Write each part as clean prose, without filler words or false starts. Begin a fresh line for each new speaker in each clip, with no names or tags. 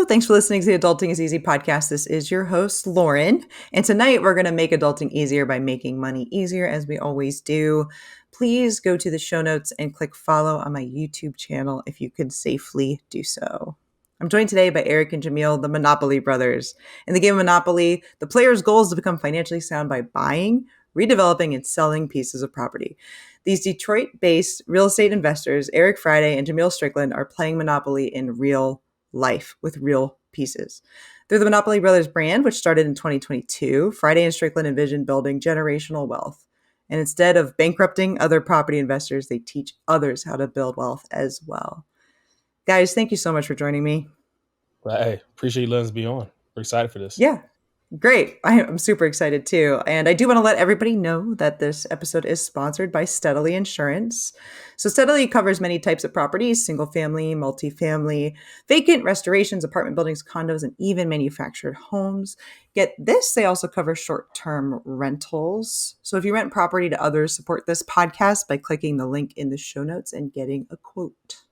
Hello, thanks for listening to the Adulting is Easy podcast. This is your host, Lauren. And tonight we're going to make adulting easier by making money easier, as we always do. Please go to the show notes and click follow on my YouTube channel if you could safely do so. I'm joined today by Eric and Jamiel, the Monopoly brothers. In the game of Monopoly, the player's goal is to become financially sound by buying, redeveloping, and selling pieces of property. These Detroit-based real estate investors, Eric Friday and Jamiel Strickland, are playing Monopoly in real life with real pieces. Through the Monopoly Brothers brand, which started in 2022, Friday and Strickland envision building generational wealth. And instead of bankrupting other property investors, they teach others how to build wealth as well. Guys, thank you so much for joining me.
Hey, appreciate you letting us be on. We're excited for this.
Yeah, great. I'm super excited too. And I do want to let everybody know that this episode is sponsored by Steadily Insurance. So Steadily covers many types of properties: single family, multifamily, vacant, restorations, apartment buildings, condos, and even manufactured homes. Get this, they also cover short-term rentals. So if you rent property to others, support this podcast by clicking the link in the show notes and getting a quote.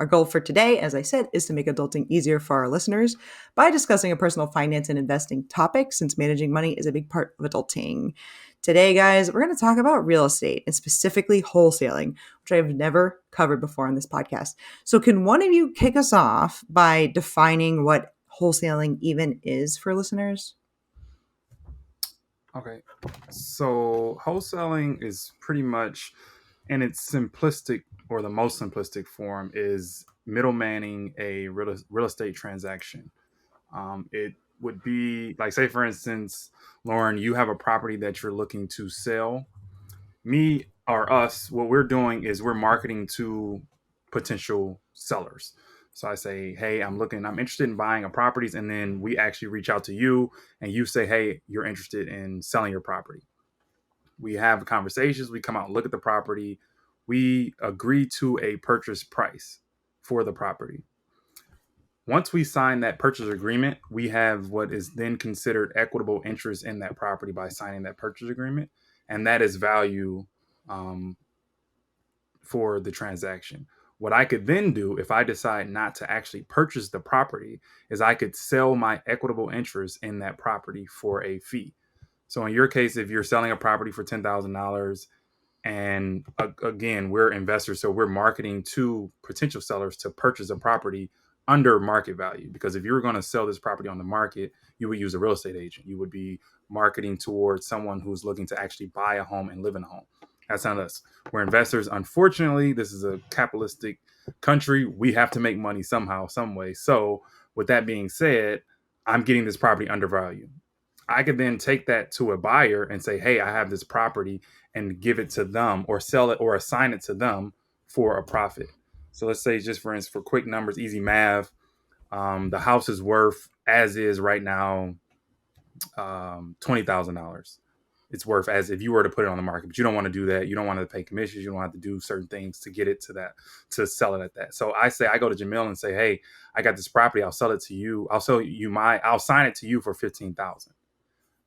Our goal for today, as I said, is to make adulting easier for our listeners by discussing a personal finance and investing topic, since managing money is a big part of adulting. Today, guys, we're going to talk about real estate and specifically wholesaling, which I've never covered before on this podcast. So can one of you kick us off by defining what wholesaling even is for listeners?
Okay, so wholesaling is pretty much, in its simplistic or the most simplistic form, is middlemaning a real estate transaction. It would be like, say, for instance, Lauren, you have a property that you're looking to sell. Me or us, what we're doing is we're marketing to potential sellers. So I say, hey, I'm interested in buying a properties. And then we actually reach out to you and you say, hey, you're interested in selling your property. We have conversations. We come out and look at the property. We agree to a purchase price for the property. Once we sign that purchase agreement, we have what is then considered equitable interest in that property by signing that purchase agreement. And that is value for the transaction. What I could then do, if I decide not to actually purchase the property, is I could sell my equitable interest in that property for a fee. So in your case, if you're selling a property for $10,000, and again, we're investors, so we're marketing to potential sellers to purchase a property under market value. Because if you were going to sell this property on the market, you would use a real estate agent. You would be marketing towards someone who's looking to actually buy a home and live in a home. That's not us. We're investors. Unfortunately, this is a capitalistic country. We have to make money somehow, some way. So with that being said, I'm getting this property undervalued. I could then take that to a buyer and say, hey, I have this property, and give it to them or sell it or assign it to them for a profit. So let's say, just for instance, for quick numbers, easy math, the house is worth, as is right now, $20,000. It's worth as if you were to put it on the market, but you don't want to do that. You don't want to pay commissions. You don't have to do certain things to get it to that, to sell it at that. So I go to Jamiel and say, hey, I got this property. I'll sell it to you. I'll sign it to you for 15,000.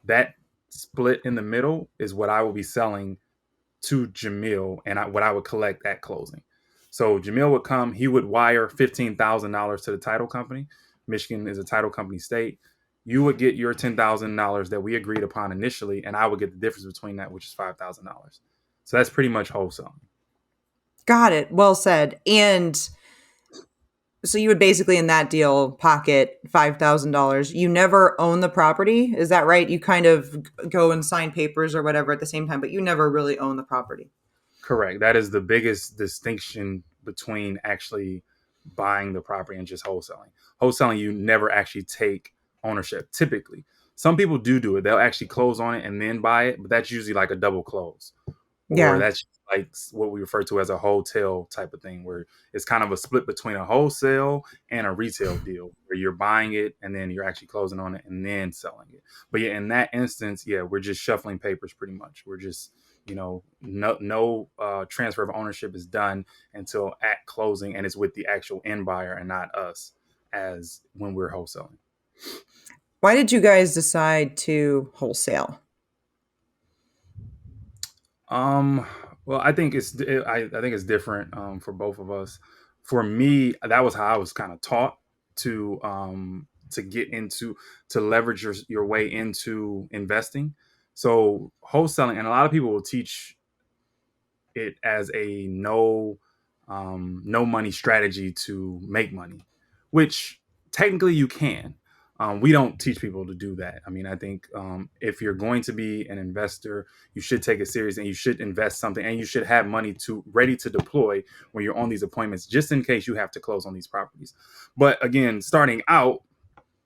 That split in the middle is what I will be selling to Jamiel, and what I would collect at closing. So Jamiel would come, he would wire $15,000 to the title company. Michigan is a title company state. You would get your $10,000 that we agreed upon initially, and I would get the difference between that, which is $5,000. So that's pretty much wholesaling.
Got it. Well said. And so you would basically, in that deal, pocket $5,000. You never own the property. Is that right? You kind of go and sign papers or whatever at the same time, but you never really own the property.
Correct. That is the biggest distinction between actually buying the property and just wholesaling. Wholesaling, you never actually take ownership. Typically, some people do it. They'll actually close on it and then buy it, but that's usually like a double close. Or that's like what we refer to as a hotel type of thing, where it's kind of a split between a wholesale and a retail deal, where you're buying it and then you're actually closing on it and then selling it. But yeah, in that instance, yeah, we're just shuffling papers pretty much. We're just, no transfer of ownership is done until at closing, and it's with the actual end buyer and not us as when we're wholesaling.
Why did you guys decide to wholesale?
Well, I think it's different for both of us. For me, that was how I was kind of taught. to get into to leverage your way into investing. So wholesaling, and a lot of people will teach it as a no money strategy to make money, which technically you can. We don't teach people to do that. I mean, I think if you're going to be an investor, you should take it serious and you should invest something, and you should have money to ready to deploy when you're on these appointments, just in case you have to close on these properties. But again, starting out,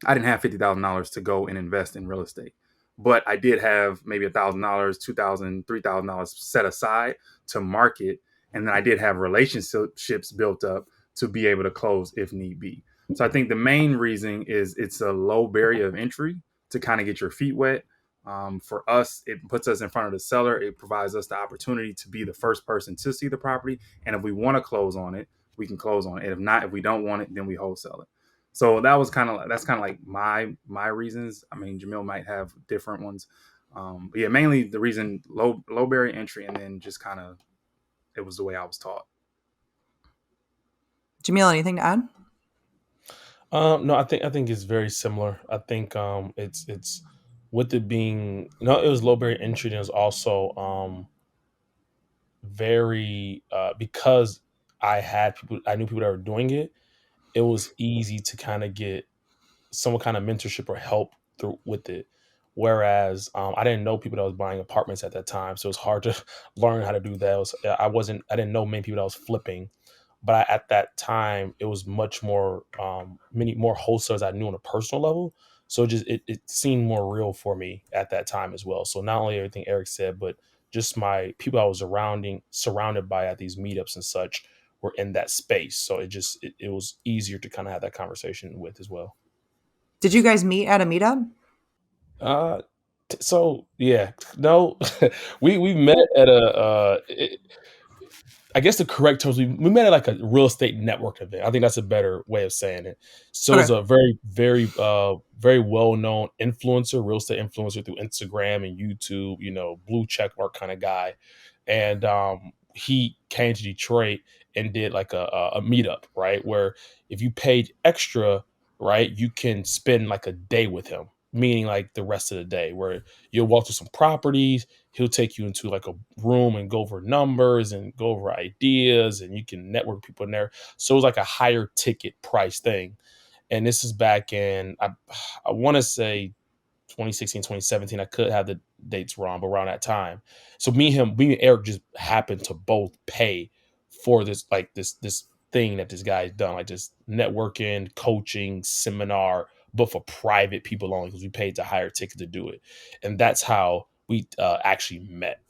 I didn't have $50,000 to go and invest in real estate, but I did have maybe $1,000, $2,000, $3,000 set aside to market, and then I did have relationships built up to be able to close if need be. So I think the main reason is it's a low barrier of entry to kind of get your feet wet. For us, it puts us in front of the seller. It provides us the opportunity to be the first person to see the property, and if we want to close on it, we can close on it. And if not, if we don't want it, then we wholesale it. So that's kind of like my reasons. I mean, Jamiel might have different ones, but yeah, mainly the reason low barrier entry, and then just kind of it was the way I was taught.
Jamiel, anything to add?
No, I think it's very similar. I think it's with it being it was low barrier entry, and it was also very because I knew people that were doing it. It was easy to kind of get some kind of mentorship or help through with it. Whereas I didn't know people that was buying apartments at that time, so it was hard to learn how to do that. I didn't know many people that was flipping, but at that time it was much more many more wholesalers I knew on a personal level. So it seemed more real for me at that time as well. So not only everything Eric said, but just my people I was surrounded by at these meetups and such were in that space. So it was easier to kind of have that conversation with as well.
Did you guys meet at a meetup?
Uh, so yeah, no, we met at I guess the correct terms, we met at like a real estate network event. I think that's a better way of saying it. So it was
Okay.
a very well known influencer, real estate influencer through Instagram and YouTube. Blue check mark kind of guy, and he came to Detroit and did like a meetup, right? Where if you paid extra, right, you can spend like a day with him, meaning like the rest of the day, where you'll walk through some properties. He'll take you into like a room and go over numbers and go over ideas, and you can network with people in there. So it was like a higher ticket price thing. And this is back in I want to say 2016, 2017. I could have the dates wrong, but around that time. So me and Eric just happened to both pay for this thing that this guy's done, like this networking, coaching, seminar, but for private people only, because we paid the higher ticket to do it. And that's how we actually met.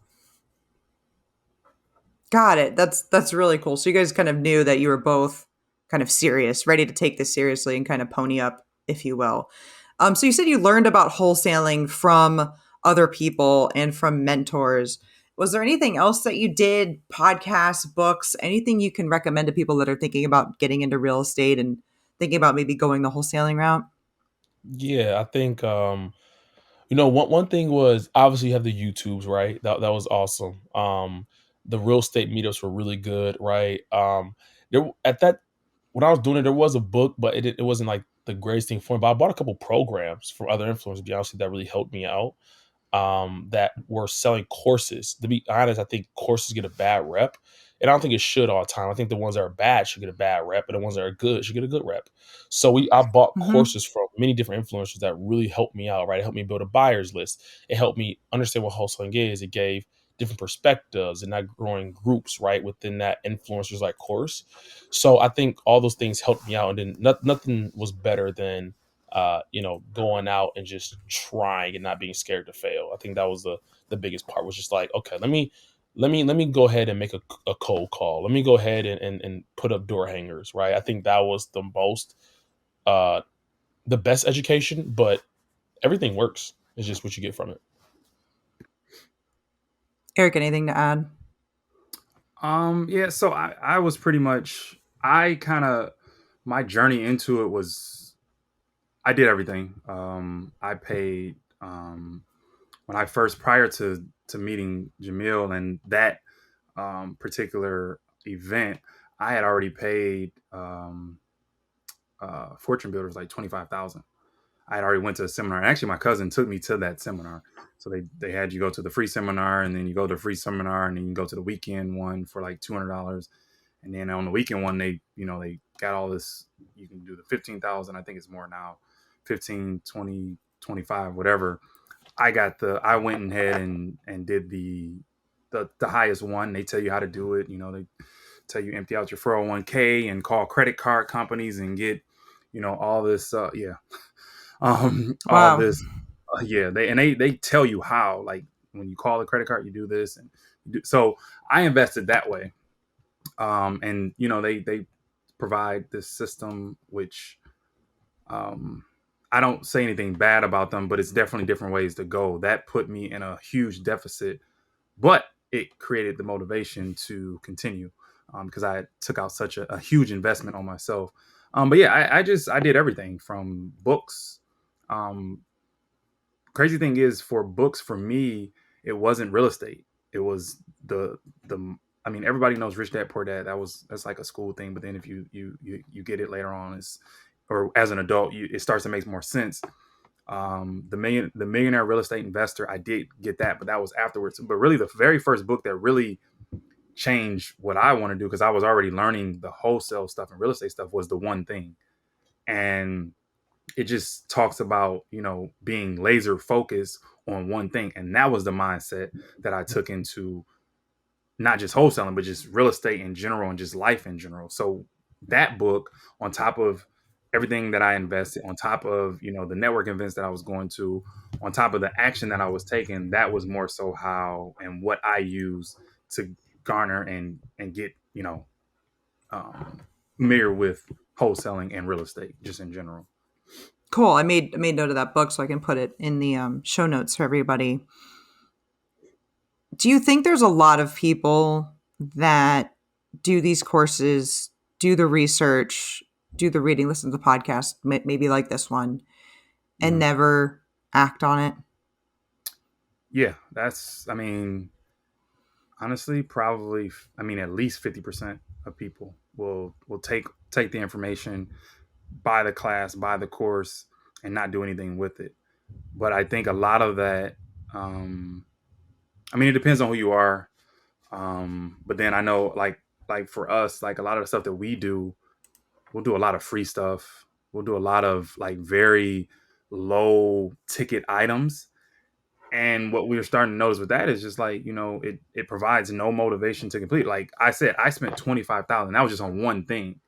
Got it. That's really cool. So you guys kind of knew that you were both kind of serious, ready to take this seriously and kind of pony up, if you will. So you said you learned about wholesaling from other people and from mentors. Was there anything else that you did, podcasts, books, anything you can recommend to people that are thinking about getting into real estate and thinking about maybe going the wholesaling route?
Yeah, I think one thing was obviously you have the YouTubes, right? That was awesome. The real estate meetups were really good, right? There at that when I was doing it, there was a book, but it wasn't like the greatest thing for me. But I bought a couple programs from other influencers. To be honest, with you, that really helped me out. That were selling courses. To be honest, I think courses get a bad rep, and I don't think it should all the time. I think the ones that are bad should get a bad rep, and the ones that are good should get a good rep. So I bought
Hmm.
courses from many different influencers that really helped me out. Right, it helped me build a buyer's list. It helped me understand what wholesaling is. It gave different perspectives and not growing groups right within that influencers like course. So I think all those things helped me out, and then nothing was better than going out and just trying and not being scared to fail. I think that was the biggest part, was just like, okay, let me go ahead and make a cold call. Let me go ahead and put up door hangers, right? I think that was uh the best education, but everything works. It's just what you get from it.
Eric, anything to add?
Yeah, so I was pretty much I kind of my journey into it was I did everything. I paid when I first prior to meeting Jamiel and that particular event, I had already paid fortune builders like 25,000. I had already went to a seminar. And actually, my cousin took me to that seminar. So they had you go to the free seminar, and then you go to the free seminar, and then you go to the weekend one for like $200. And then on the weekend one, they got all this. You can do the 15,000. I think it's more now, 15, 20, 25, whatever. I went ahead and did the highest one. They tell you how to do it. They tell you empty out your 401k and call credit card companies and get, all this. Yeah, all
Wow.
this. Yeah, they tell you how. Like when you call the credit card, you do this and so I invested that way. And they provide this system which I don't say anything bad about them, but it's definitely different ways to go. That put me in a huge deficit, but it created the motivation to continue because I took out such a huge investment on myself. But yeah, I did everything from books. Um, Crazy thing is, for books, for me, it wasn't real estate. It was the. I mean, everybody knows Rich Dad Poor Dad. That's like a school thing. But then if you get it later on, or as an adult, it starts to make more sense. The Millionaire Real Estate Investor, I did get that, but that was afterwards. But really, the very first book that really changed what I want to do, because I was already learning the wholesale stuff and real estate stuff, was The One Thing. And it just talks about, being laser focused on one thing. And that was the mindset that I took into not just wholesaling, but just real estate in general and just life in general. So that book, on top of everything that I invested, on top of, the network events that I was going to, on top of the action that I was taking, that was more so how and what I use to garner and get, familiar with wholesaling and real estate just in general.
Cool. I made note of that book so I can put it in the show notes for everybody. Do you think there's a lot of people that do these courses, do the research, do the reading, listen to the podcast, maybe like this one, and
Yeah.
never act on it?
Yeah, I mean, honestly, probably, I mean, at least 50% of people will take the information, buy the class, buy the course, and not do anything with it. But I think a lot of that, um, I mean, it depends on who you are. But then I know, like for us, like a lot of the stuff that we do, we'll do a lot of free stuff. We'll do a lot of like very low ticket items. And what we're starting to notice with that is just like, it provides no motivation to complete. Like I said, I spent 25,000. That was just on one thing.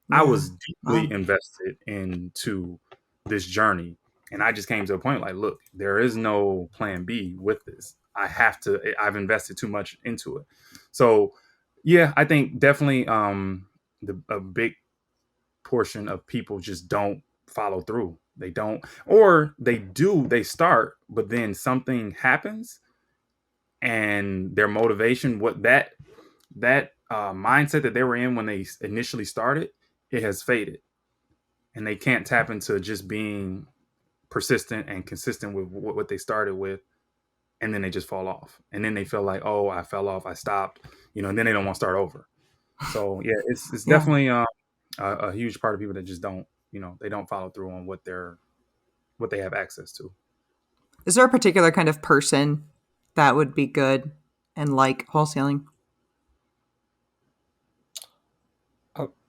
I
Yeah.
was deeply
Wow.
invested into this journey. And I just came to a point like, look, there is no plan B with this. I've invested too much into it. So yeah, I think definitely a big portion of people just don't follow through. They don't, or they do, they start, but then something happens and their motivation, what that mindset that they were in when they initially started, it has faded, and they can't tap into just being persistent and consistent with what they started with, and then they just fall off, and then they feel like, oh, I fell off, I stopped, and then they don't want to start over. So yeah, it's
Yeah.
definitely a huge part of people that just don't, they don't follow through on what they have access to.
Is there a particular kind of person that would be good and like wholesaling?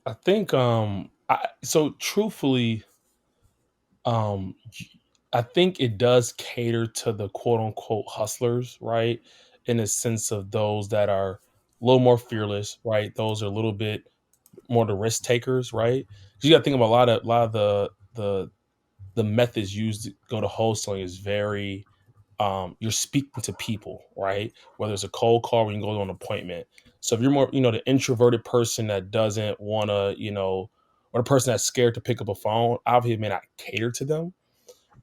I think so truthfully, um I think it does cater to the quote unquote hustlers, right? In a sense of those that are a little more fearless, right? Those are a little bit more the risk takers, right? 'Cause you got to think about a lot of the methods used to go to wholesaling is very you're speaking to people, right? Whether it's a cold call or you can go to an appointment. So if you're more, the introverted person that doesn't want to, or the person that's scared to pick up a phone, obviously it may not cater to them,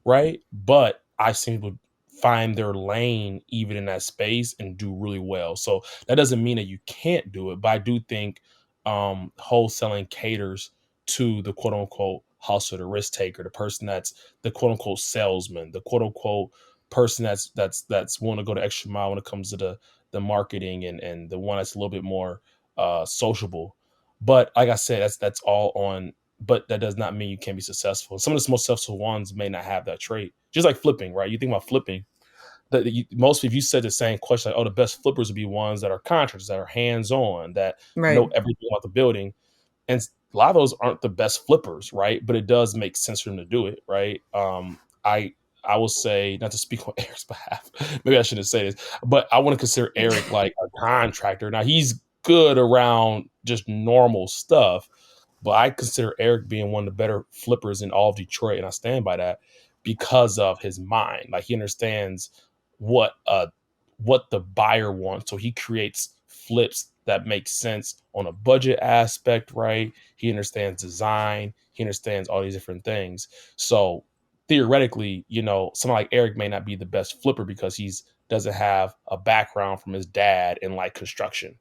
right? But I've seen people find their lane even in that space and do really well. So that doesn't mean that you can't do it, but I do think wholesaling caters to the quote unquote hustler, the risk taker, the person that's the quote unquote salesman, the quote unquote person that's willing to go the extra mile when it comes to the marketing and the one that's a little bit more sociable. But like I said, that's all on but that does not mean you can't be successful. Some of the most successful ones may not have that trait. Just like flipping, right? You think about flipping, most if you said the same question, like, oh, the best flippers would be ones that are contractors, that are hands on, that know
Right.
everything about the building. And a lot of those aren't the best flippers, right? But it does make sense for them to do it, right? I I will say, not to speak on Eric's behalf, maybe I shouldn't say this, but I want to consider Eric like a contractor. Now he's good around just normal stuff, but I consider Eric being one of the better flippers in all of Detroit, and I stand by that because of his mind. Like he understands what what the buyer wants, so he creates flips that make sense on a budget aspect, right? He understands design, he understands all these different things. So theoretically, someone like Eric may not be the best flipper because he's doesn't have a background from his dad in like construction.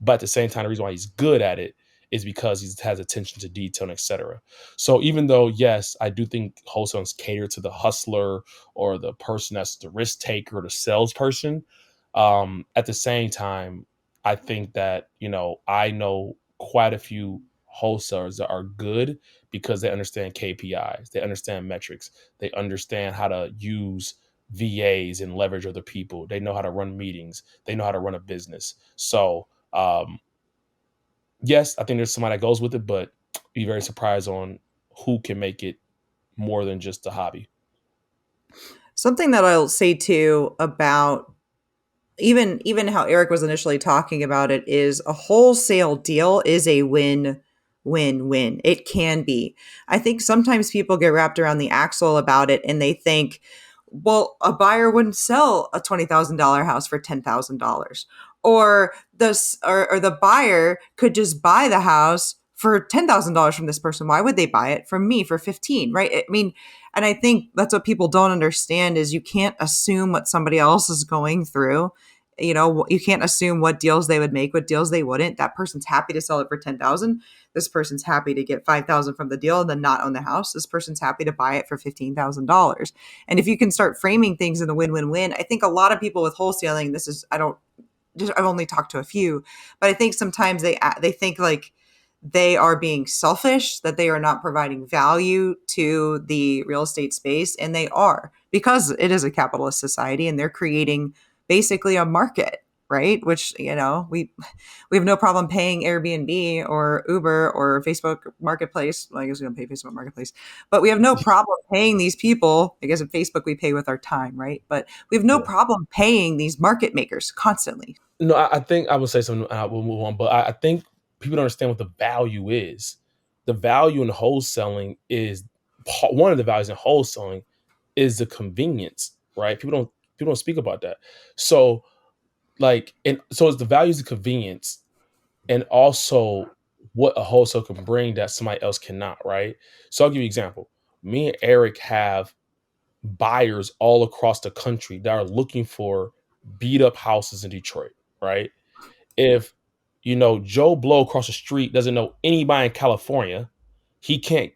But at the same time, the reason why he's good at it is because he has attention to detail and etc. So even though, yes, I do think wholesalers cater to the hustler or the person that's the risk taker or the salesperson, at the same time, I think that, I know quite a few wholesalers that are good because they understand KPIs, they understand metrics, they understand how to use VAs and leverage other people. They know how to run meetings, they know how to run a business. So, yes, I think there's somebody that goes with it, but be very surprised on who can make it more than just a hobby.
Something that I'll say too about even how Eric was initially talking about it is a wholesale deal is a win. It can be. I think sometimes people get wrapped around the axle about it and they think, well, a buyer wouldn't sell a $20,000 house for $10,000. Or the buyer could just buy the house for $10,000 from this person. Why would they buy it from me for 15, right? I mean, and I think that's what people don't understand is you can't assume what somebody else is going through. You can't assume what deals they would make, what deals they wouldn't. That person's happy to sell it for 10,000. This person's happy to get 5,000 from the deal and then not own the house. This person's happy to buy it for $15,000. And if you can start framing things in a win-win-win, I think a lot of people with wholesaling, I've only talked to a few, but I think sometimes they think like they are being selfish, that they are not providing value to the real estate space, and they are, because it is a capitalist society and they're creating basically a market, right? Which, we have no problem paying Airbnb or Uber or Facebook Marketplace. Well, I guess we don't pay Facebook Marketplace, but we have no problem paying these people. I guess at Facebook we pay with our time, right? But we have no
Yeah.
problem paying these market makers constantly.
No, I think I would say something. We'll move on, but I think people don't understand what the value is. The value in wholesaling is one of the values in wholesaling is the convenience, right? People don't speak about that. So so it's the values of convenience and also what a wholesale can bring that somebody else cannot, right? So I'll give you an example. Me and Eric have buyers all across the country that are looking for beat up houses in Detroit, right? If Joe Blow across the street doesn't know anybody in California, he can't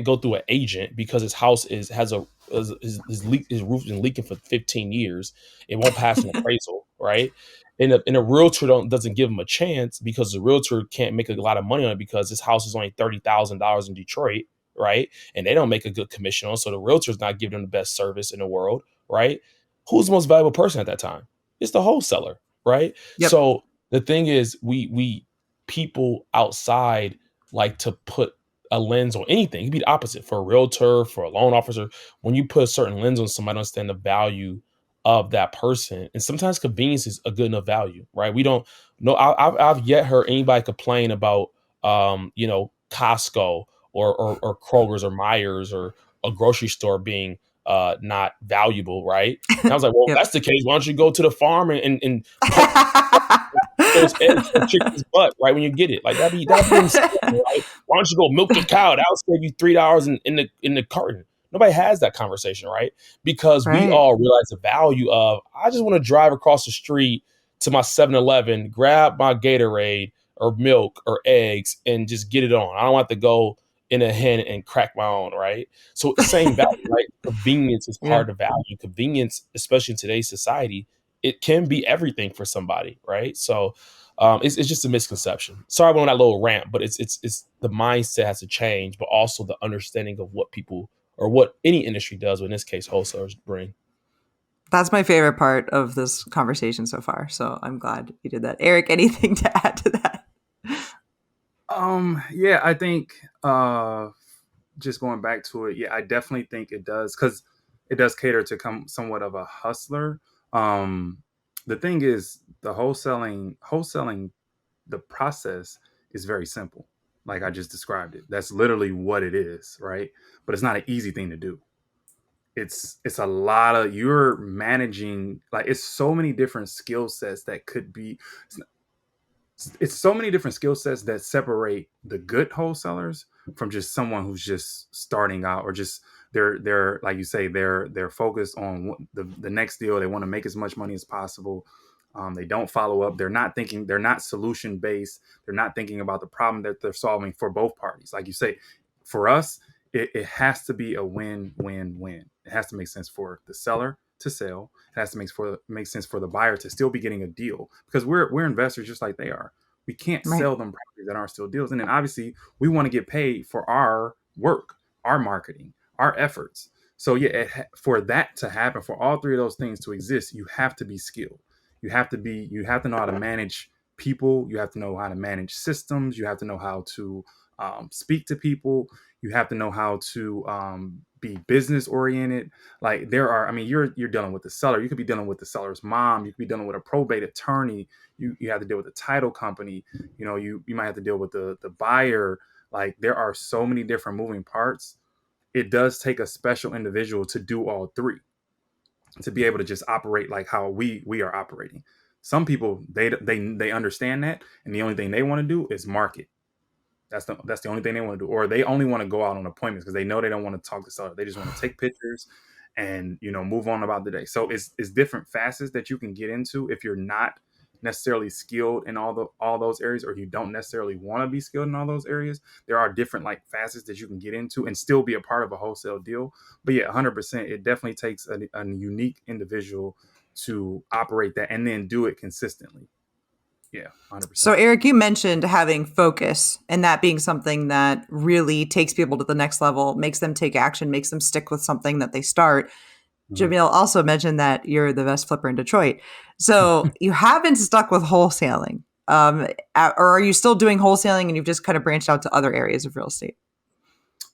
go through an agent because his house has a his roof been leaking for 15 years. It won't pass an appraisal, right? And a realtor doesn't give him a chance because the realtor can't make a lot of money on it because his house is only $30,000 in Detroit, right? And they don't make a good commission on it, so the realtor's not giving them the best service in the world, right? Who's the most valuable person at that time? It's the wholesaler, right?
Yep.
So the thing is, we people outside like to put a lens on anything. It could be the opposite for a realtor, for a loan officer. When you put a certain lens on somebody, understand the value of that person, and sometimes convenience is a good enough value, right? We don't know. I've yet heard anybody complain about, Costco or Kroger's or Myers or a grocery store being not valuable, right? And I was like, well, if
Yep.
that's the case, why don't you go to the farm and put those eggs in the chicken's butt right when you get it? Like that'd be insane, right? Why don't you go milk your cow? That'll save you $3 in the carton. Nobody has that conversation, right? Because we
Right.
all realize the value of I just want to drive across the street to my 7-Eleven, grab my Gatorade or milk or eggs, and just get it on. I don't want to go in a hen and crack my own, right? So same value, right? Convenience is
Yeah.
part of value. Convenience, especially in today's society, it can be everything for somebody, right? So it's just a misconception. Sorry, I went on that little rant, but it's the mindset has to change, but also the understanding of what people or what any industry does, but in this case, wholesalers bring.
That's my favorite part of this conversation so far. So I'm glad you did that. Eric, anything to add to that?
Yeah, I think just going back to it, yeah, I definitely think it does, because it does cater to come somewhat of a hustler. Um, the thing is, the wholesaling, the process is very simple. Like I just described it. That's literally what it is, right? But it's not an easy thing to do. It's a lot of, you're managing, like it's so many different skill sets that could be, it's so many different skill sets that separate the good wholesalers from just someone who's just starting out, or just they're like you say, they're focused on the next deal. They want to make as much money as possible. They don't follow up. They're not thinking. They're not solution based. They're not thinking about the problem that they're solving for both parties. Like you say, for us, it has to be a win-win-win. It has to make sense for the seller to sell. It has to make sense for the buyer to still be getting a deal, because we're investors just like they are. We can't
Right.
sell them properties that aren't still deals. And then obviously we want to get paid for our work, our marketing, our efforts. So yeah, for that to happen, for all three of those things to exist, you have to be skilled. You have to know how to manage people. You have to know how to manage systems. You have to know how to speak to people. You have to know how to be business oriented. Like there are, I mean, you're dealing with the seller. You could be dealing with the seller's mom. You could be dealing with a probate attorney. You have to deal with the title company. You might have to deal with the buyer. Like there are so many different moving parts. It does take a special individual to do all three, to be able to just operate like how we are operating. Some people, they understand that, and the only thing they want to do is market. That's the only thing they want to do, or they only want to go out on appointments because they know they don't want to talk to seller. They just want to take pictures and move on about the day. So it's different facets that you can get into if you're not necessarily skilled in all those areas, or you don't necessarily want to be skilled in all those areas. There are different like facets that you can get into and still be a part of a wholesale deal. But yeah, 100%, it definitely takes a unique individual to operate that and then do it consistently. Yeah,
So,
100%.
Eric, you mentioned having focus and that being something that really takes people to the next level, makes them take action, makes them stick with something that they start.
Mhm.
Jamil also mentioned that you're the best flipper in Detroit. So, you haven't stuck with wholesaling. Or are you still doing wholesaling and you've just kind of branched out to other areas of real estate?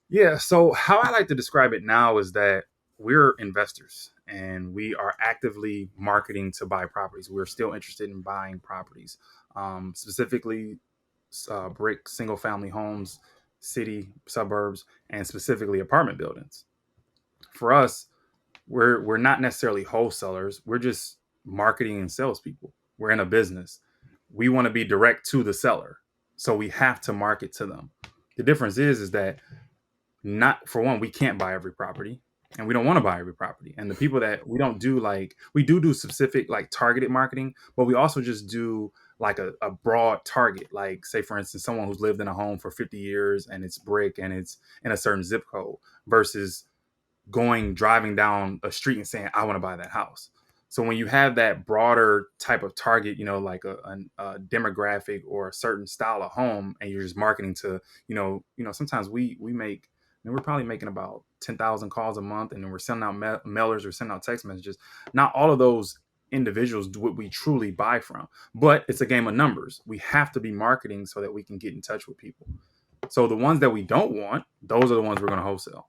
Yeah. So how I like to describe it now is that we're investors and we are actively marketing to buy properties. We're still interested in buying properties, specifically brick single family homes, city suburbs, and specifically apartment buildings. For us, we're not necessarily wholesalers. We're just marketing and salespeople. We're in a business. We want to be direct to the seller, so we have to market to them. The difference is that, not for one, we can't buy every property, and we don't want to buy every property. And the people that we don't do, like we do specific like targeted marketing, but we also just do like a broad target. Like say for instance, someone who's lived in a home for 50 years and it's brick and it's in a certain zip code, versus driving down a street and saying I want to buy that house. So when you have that broader type of target, like a demographic or a certain style of home, and you're just marketing to, sometimes we make, and we're probably making about 10,000 calls a month, and then we're sending out mailers or sending out text messages. Not all of those individuals do what we truly buy from, but it's a game of numbers. We have to be marketing so that we can get in touch with people. So the ones that we don't want, those are the ones we're going to wholesale.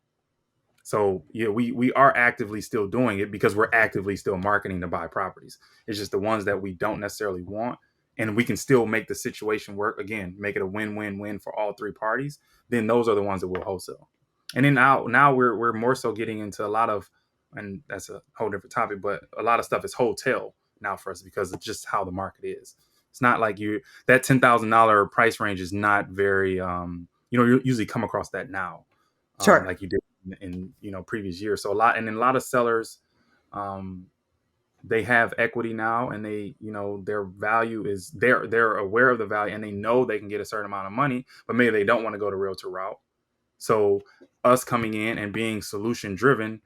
So yeah, we are actively still doing it because we're actively still marketing to buy properties. It's just the ones that we don't necessarily want, and we can still make the situation work. Again, make it a win-win-win for all three parties. Then those are the ones that we'll wholesale. And then now we're more so getting into a lot of, and that's a whole different topic, but a lot of stuff is hotel now for us because it's just how the market is. It's not like that $10,000 price range is not very you usually come across that now,
Sure.
like you did in previous years. So a lot of sellers, um, they have equity now, and they their value is, they're aware of the value, and they know they can get a certain amount of money, but maybe they don't want to go the realtor route. So us coming in and being solution driven,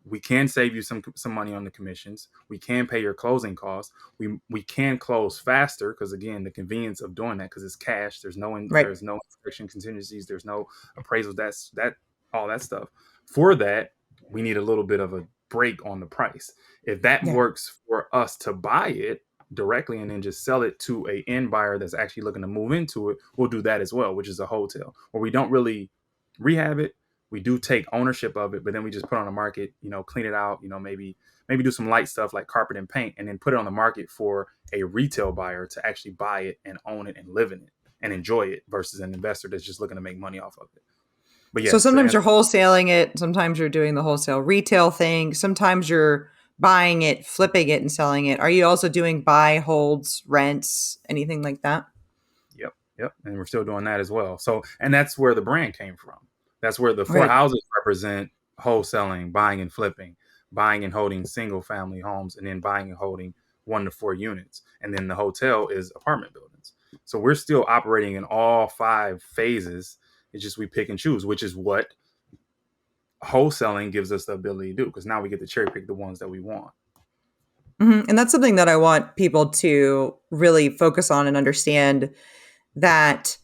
we can save you some money on the commissions. We can pay your closing costs. We can close faster because, again, the convenience of doing that, because it's cash.
Right.
There's no inspection contingencies. There's no appraisals. That all that stuff. For that, we need a little bit of a break on the price. If that
Yeah.
works for us to buy it directly and then just sell it to a end buyer that's actually looking to move into it, we'll do that as well, which is a hotel where we don't really rehab it. We do take ownership of it, but then we just put it on the market, clean it out, maybe do some light stuff like carpet and paint, and then put it on the market for a retail buyer to actually buy it and own it and live in it and enjoy it, versus an investor that's just looking to make money off of it. But
So
yes, to
sometimes
answer,
you're wholesaling it, sometimes you're doing the wholesale retail thing, sometimes you're buying it, flipping it, and selling it. Are you also doing buy, holds, rents, anything like that?
yep, and we're still doing that as well. So, and that's where the brand came from. That's where the four
Right.
houses represent wholesaling, buying and flipping, buying and holding single family homes, and then buying and holding 1 to 4 units. And then the hotel is apartment buildings. So we're still operating in all 5 phases. It's just we pick and choose, which is what wholesaling gives us the ability to do, because now we get to cherry pick the ones that we want.
And that's something that I want people to really focus on and understand, that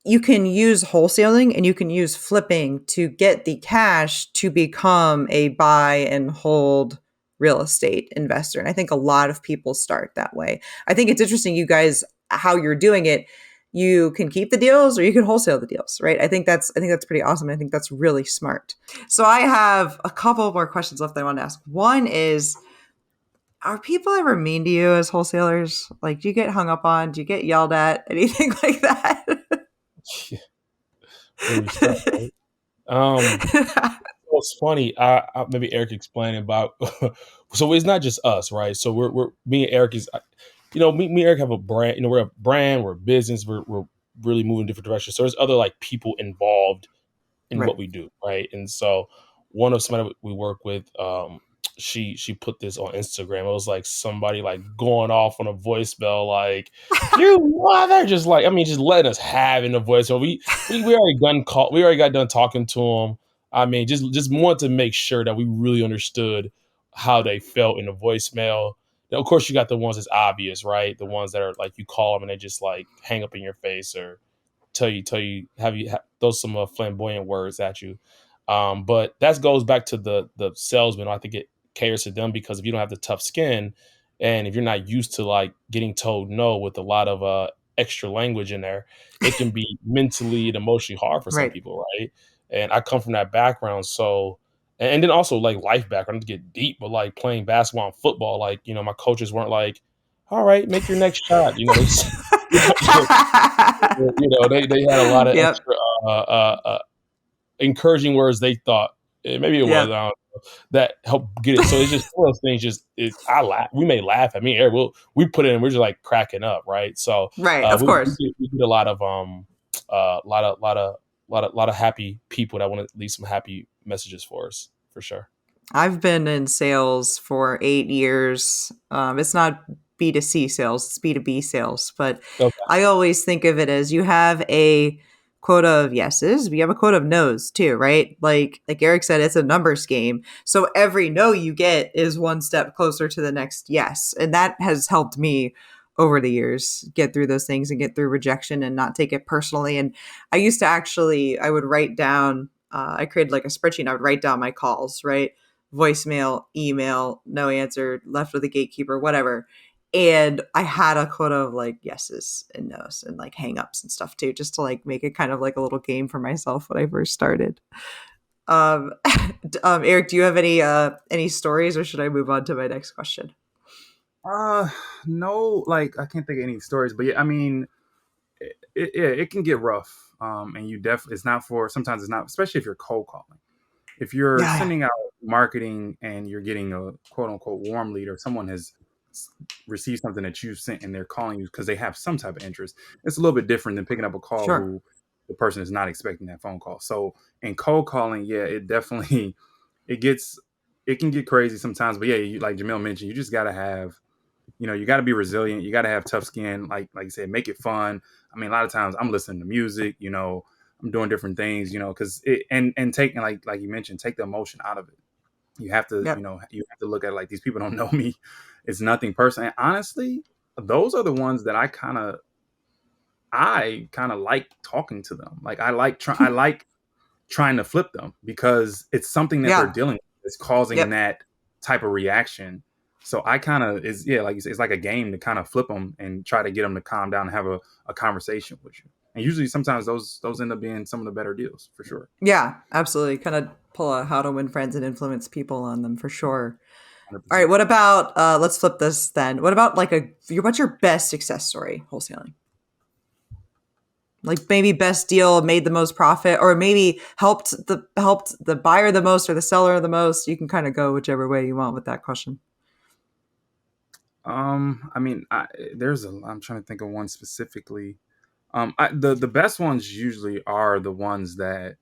you can use wholesaling and you can use flipping to get the cash to become a buy and hold real estate investor. And I think a lot of people start that way. I think it's interesting, you guys, how you're doing it. You can keep the deals or you can wholesale the deals, right? I think that's pretty awesome. I think that's really smart. So I have a couple more questions left that I want to ask. One is, are people ever mean to you as wholesalers? Like, do you get hung up on? Do you get yelled at? Anything like that?
Where we start, right? Well, it's funny. Maybe Eric explained about. So it's not just us, right? So we're me and Eric is, me and Eric have a brand. We're a brand. We're a business. We're really moving in different directions. So there's other like people involved in
Right.
what we do, right? And so one of somebody we work with, she put this on Instagram. It was like somebody like going off on a voicemail, like, you mother, just like, I mean, just letting us have in the voicemail. We already got done talking to them. I mean, just want to make sure that we really understood how they felt in the voicemail. Now, of course, you got the ones that's obvious, right? The ones that are like you call them and they just like hang up in your face or tell you throw some flamboyant words at you. But that goes back to the salesman. I think it caters to them, because if you don't have the tough skin and if you're not used to like getting told no with a lot of extra language in there, it can be mentally and emotionally hard for some
Right.
people, right? And I come from that background, so and then also like life background to get deep, but like playing basketball and football, like my coaches weren't like, all right, make your next shot. They had a lot of
Yep.
extra encouraging words. They thought maybe it was,
Yep.
I don't know, that helped get it. So it's just one of those things. I laugh. We may laugh at me. Eric, we put it in. We're just like cracking up, right? So
Right. Of course.
we get a lot of lot of happy people that want to leave some happy messages for us, for sure.
I've been in sales for 8 years. It's not B2C sales, it's B2B sales. But
Okay.
I always think of it as, you have a quota of yeses, but you have a quota of nos too, right? Like Eric said, it's a numbers game. So every no you get is one step closer to the next yes. And that has helped me over the years get through those things and get through rejection and not take it personally. And I used to actually, I would write down, I created like a spreadsheet and I would write down my calls, right? Voicemail, email, no answer, left with a gatekeeper, whatever. And I had a quota of like yeses and nos and like hangups and stuff too, just to like make it kind of like a little game for myself when I first started. Um, Eric, do you have any stories, or should I move on to my next question?
Uh, no, like I can't think of any stories, but yeah, I mean, it can get rough. And you definitely, it's not for, sometimes it's not, especially if you're cold calling. If you're
Yeah,
sending out marketing and you're getting a quote unquote warm lead, or someone has received something that you've sent and they're calling you because they have some type of interest, it's a little bit different than picking up a call
sure.
who the person is not expecting that phone call. So in cold calling, yeah, it definitely, it gets, it can get crazy sometimes. But yeah, like Jamiel mentioned, you just got to have, you got to be resilient. You got to have tough skin. Like you said, make it fun. I mean, a lot of times I'm listening to music, I'm doing different things, because and taking, like you mentioned, take the emotion out of it. You have to,
Yep.
you have to look at it like these people don't know me. It's nothing personal. And honestly, those are the ones that I kind of like talking to them. Like I like trying to flip them because it's something that they're
Yeah.
dealing with that's causing
Yep.
that type of reaction. So I kind of is yeah, like you say, it's like a game to kind of flip them and try to get them to calm down and have a conversation with you. And usually, sometimes those end up being some of the better deals for sure.
Yeah, absolutely. Kind of pull a how to win friends and influence people on them for sure.
Hundred
All right,
percent.
what about let's flip this then. What about like what's your best success story wholesaling? Like maybe best deal, made the most profit, or maybe helped the buyer the most or the seller the most. You can kind of go whichever way you want with that question.
I mean, I'm trying to think of one specifically. The best ones usually are the ones that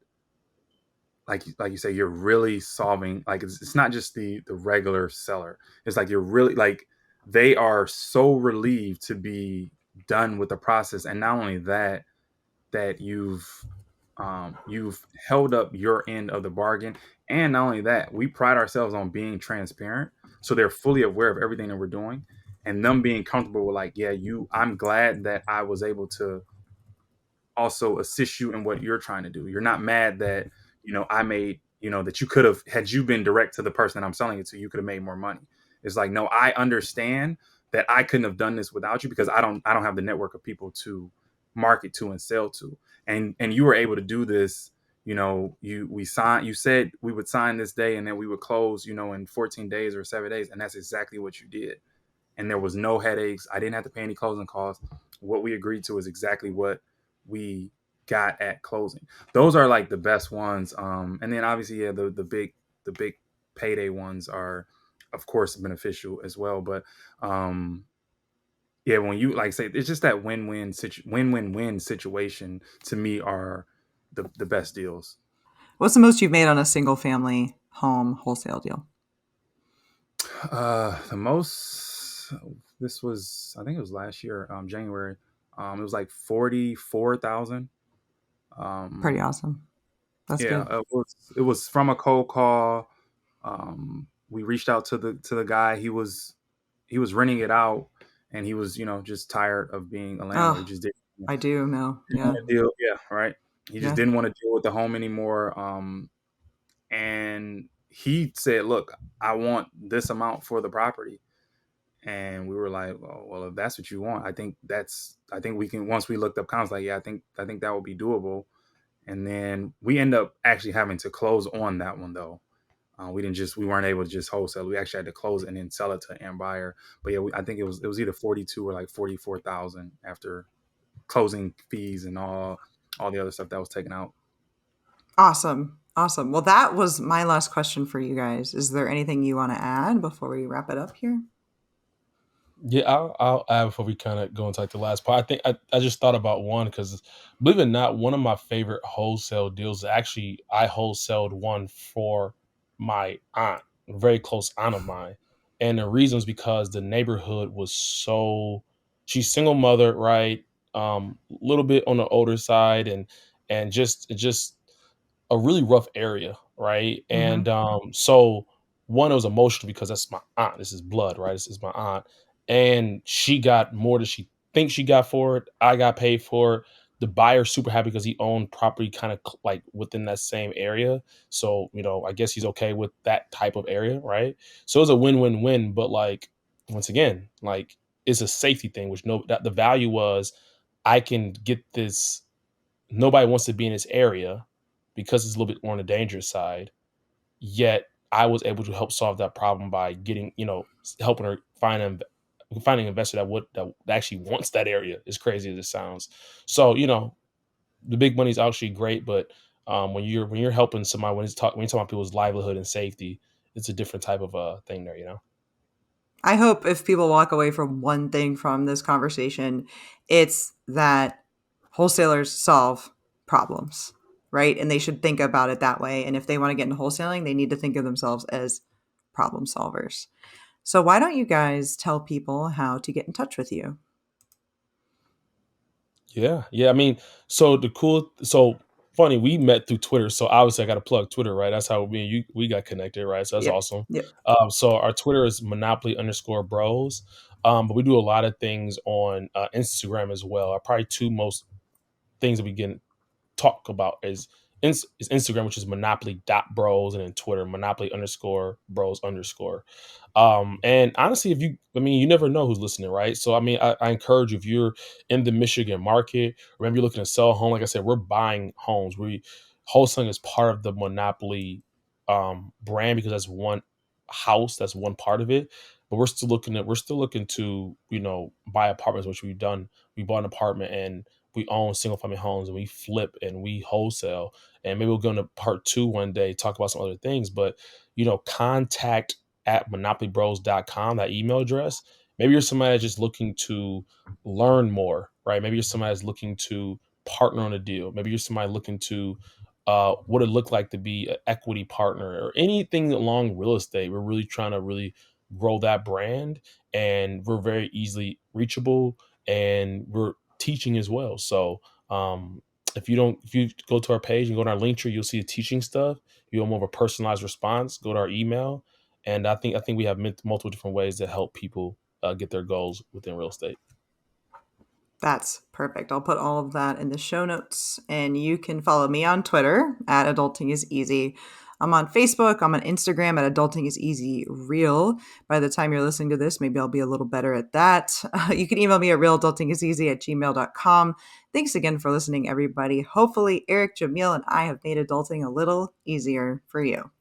like you say you're really solving, like it's not just the regular seller. It's like you're really like they are so relieved to be done with the process, and not only that, that you've held up your end of the bargain. And not only that, we pride ourselves on being transparent, so they're fully aware of everything that we're doing, and them being comfortable with like, yeah, I'm glad that I was able to also assist you in what you're trying to do. You're not mad that, I made, that you could have, had you been direct to the person that I'm selling it to, you could have made more money. It's like, no, I understand that I couldn't have done this without you because I don't have the network of people to market to and sell to. And you were able to do this, you said we would sign this day and then we would close, in 14 days or 7 days. And that's exactly what you did. And there was no headaches. I didn't have to pay any closing costs. What we agreed to is exactly what we got at closing. Those are like the best ones. And then obviously, yeah, the big payday ones are, of course, beneficial as well. But yeah, when you like say it's just that win-win-win situation to me are the best deals.
What's the most you've made on a single family home wholesale deal?
The most, this was, I think it was last year, January. It was like 44,000.
Pretty
Um,
awesome. That's
yeah,
good.
it was from a cold call. We reached out to the guy. He was renting it out, and he was, just tired of being a landlord. He
Oh,
just
I do know.
didn't
Yeah.
want to deal. Yeah, right. He just
Yeah.
didn't want to deal with the home anymore. And he said, "Look, I want this amount for the property." And we were like, well, if that's what you want, I think we can, once we looked up comps, like, yeah, I think that would be doable. And then we end up actually having to close on that one though. We weren't able to just wholesale. We actually had to close and then sell it to an end buyer. But yeah, I think it was either 42 or like 44,000 after closing fees and all the other stuff that was taken out.
Awesome. Awesome. Well, that was my last question for you guys. Is there anything you want to add before we wrap it up here?
Yeah, I'll add before we kind of go into like the last part. I think I just thought about one because believe it or not, one of my favorite wholesale deals actually I wholesaled one for my aunt, a very close aunt of mine. And the reason is because the neighborhood was so she's single mother, right? A little bit on the older side and just a really rough area, right? And
Mm-hmm.
so one, it was emotional because that's my aunt. This is blood, right? This is my aunt, and she got more than she thinks she got for it. I got paid for it. The buyer's super happy because he owned property kind of like within that same area. So I guess he's okay with that type of area, right? So it was a win-win-win. But like once again, like it's a safety thing, which no, that the value was I can get this. Nobody wants to be in this area because it's a little bit more on the dangerous side. Yet I was able to help solve that problem by getting, helping her finding an investor that actually wants that area. As crazy as it sounds. So the big money is actually great, but when you're helping somebody when you talk about people's livelihood and safety, it's a different type of thing there.
I hope if people walk away from one thing from this conversation, it's that wholesalers solve problems, right? And they should think about it that way. And if they want to get into wholesaling, they need to think of themselves as problem solvers. So, why don't you guys tell people how to get in touch with you?
Yeah, yeah. I mean, so the cool, so funny. We met through Twitter, so obviously I got to plug Twitter, right? That's how me and you we got connected, right? So that's
Yep.
awesome.
Yep.
So our Twitter is monopoly_bros, but we do a lot of things on Instagram as well. Our probably two most things that we get talk about is Instagram, which is monopoly.bros, and then Twitter, monopoly_bros_. And honestly, if you, I mean, you never know who's listening, right? So, I mean, I encourage you, if you're in the Michigan market, or maybe you're looking to sell a home, like I said, we're buying homes. Wholesaling is part of the Monopoly brand, because that's one house, that's one part of it. But we're still looking to, buy apartments, which we've done. We bought an apartment, and we own single family homes, and we flip and we wholesale. And maybe we'll go into part two one day, talk about some other things. But, contact at monopolybros.com, that email address. Maybe you're somebody that's just looking to learn more, right? Maybe you're somebody that's looking to partner on a deal. Maybe you're somebody looking to what it look like to be an equity partner, or anything along real estate. We're really trying to really grow that brand, and we're very easily reachable, and we're teaching as well. So if you go to our page and go to our link tree, you'll see the teaching stuff. You want more of a personalized response, go to our email. And I think we have multiple different ways to help people get their goals within real estate.
That's perfect. I'll put all of that in the show notes, and you can follow me on Twitter at Adulting is Easy. I'm on Facebook. I'm on Instagram at Adulting is Easy Real. By the time you're listening to this, maybe I'll be a little better at that. You can email me at realadultingiseasy@gmail.com. Thanks again for listening, everybody. Hopefully, Eric, Jamiel, and I have made adulting a little easier for you.